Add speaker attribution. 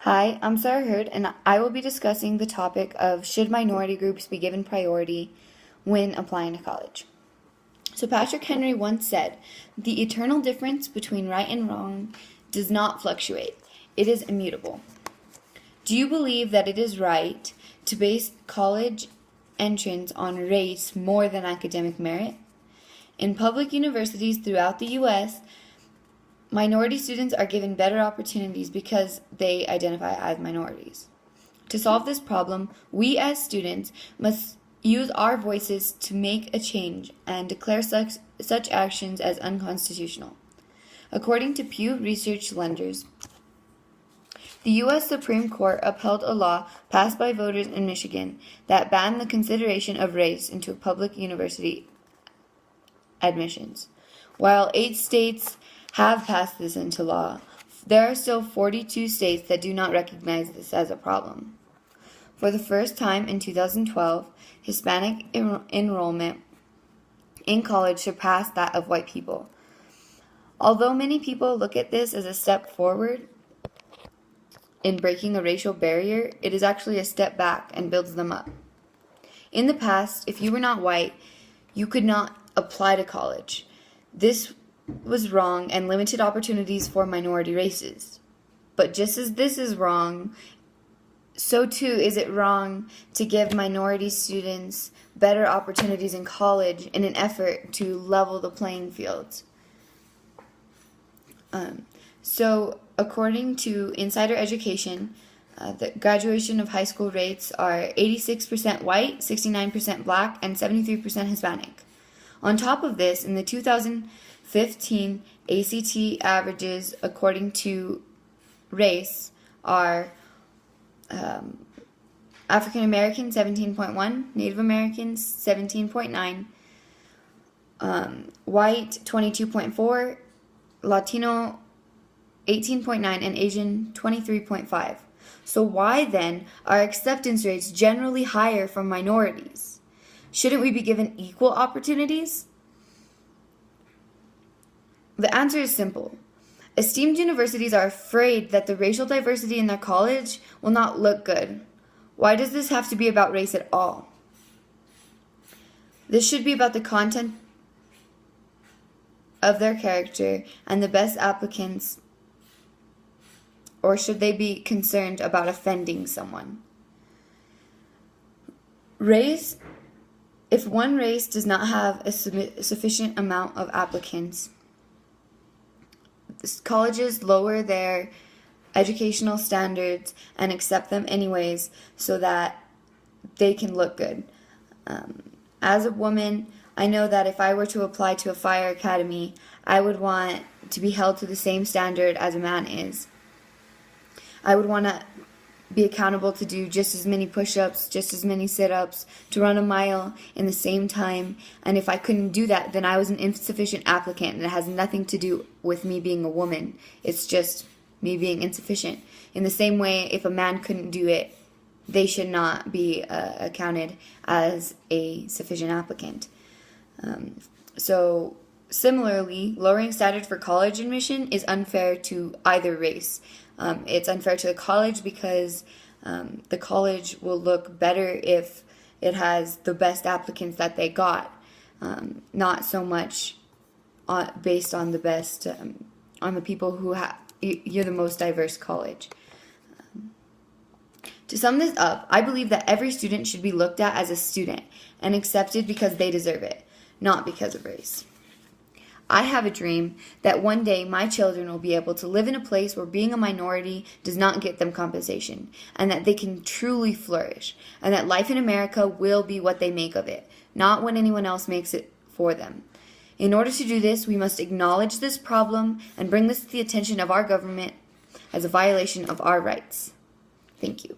Speaker 1: Hi, I'm Sarah Hurd, and I will be discussing the topic of should minority groups be given priority when applying to college. So Patrick Henry once said, "The eternal difference between right and wrong does not fluctuate. It is immutable." Do you believe that it is right to base college entrance on race more than academic merit? In public universities throughout the U.S., minority students are given better opportunities because they identify as minorities. To solve this problem, we as students must use our voices to make a change and declare such actions as unconstitutional. According to Pew Research Lenders, the U.S. Supreme Court upheld a law passed by voters in Michigan that banned the consideration of race into public university admissions. While 8 states have passed this into law, there are still 42 states that do not recognize this as a problem. For the first time in 2012, Hispanic enrollment in college surpassed that of white people. Although many people look at this as a step forward in breaking a racial barrier, it is actually a step back and builds them up. In the past, if you were not white, you could not apply to college. This was wrong and limited opportunities for minority races. But just as this is wrong, so too is it wrong to give minority students better opportunities in college in an effort to level the playing field. So according to Insider Education, the graduation of high school rates are 86% white, 69% black, and 73% Hispanic. On top of this, in the 2015 ACT averages according to race are African American 17.1, Native Americans 17.9, white 22.4, Latino 18.9, and Asian 23.5. So why then are acceptance rates generally higher from minorities? Shouldn't we be given equal opportunities? The answer is simple. Esteemed universities are afraid that the racial diversity in their college will not look good. Why does this have to be about race at all? This should be about the content of their character and the best applicants, or should they be concerned about offending someone? If one race does not have a sufficient amount of applicants, colleges lower their educational standards and accept them anyways so that they can look good. As a woman, I know that if I were to apply to a fire academy, I would want to be held to the same standard as a man is. I would want to be accountable to do just as many push-ups, just as many sit-ups, to run a mile in the same time. And if I couldn't do that, then I was an insufficient applicant, and it has nothing to do with me being a woman. It's just me being insufficient. In the same way, if a man couldn't do it, they should not be accounted as a sufficient applicant. So similarly, lowering standards for college admission is unfair to either race. It's unfair to the college because the college will look better if it has the best applicants that they got, not so much based on the best, on the people who you're the most diverse college. To sum this up, I believe that every student should be looked at as a student and accepted because they deserve it, not because of race. I have a dream that one day my children will be able to live in a place where being a minority does not get them compensation, and that they can truly flourish, and that life in America will be what they make of it, not what anyone else makes it for them. In order to do this, we must acknowledge this problem and bring this to the attention of our government as a violation of our rights. Thank you.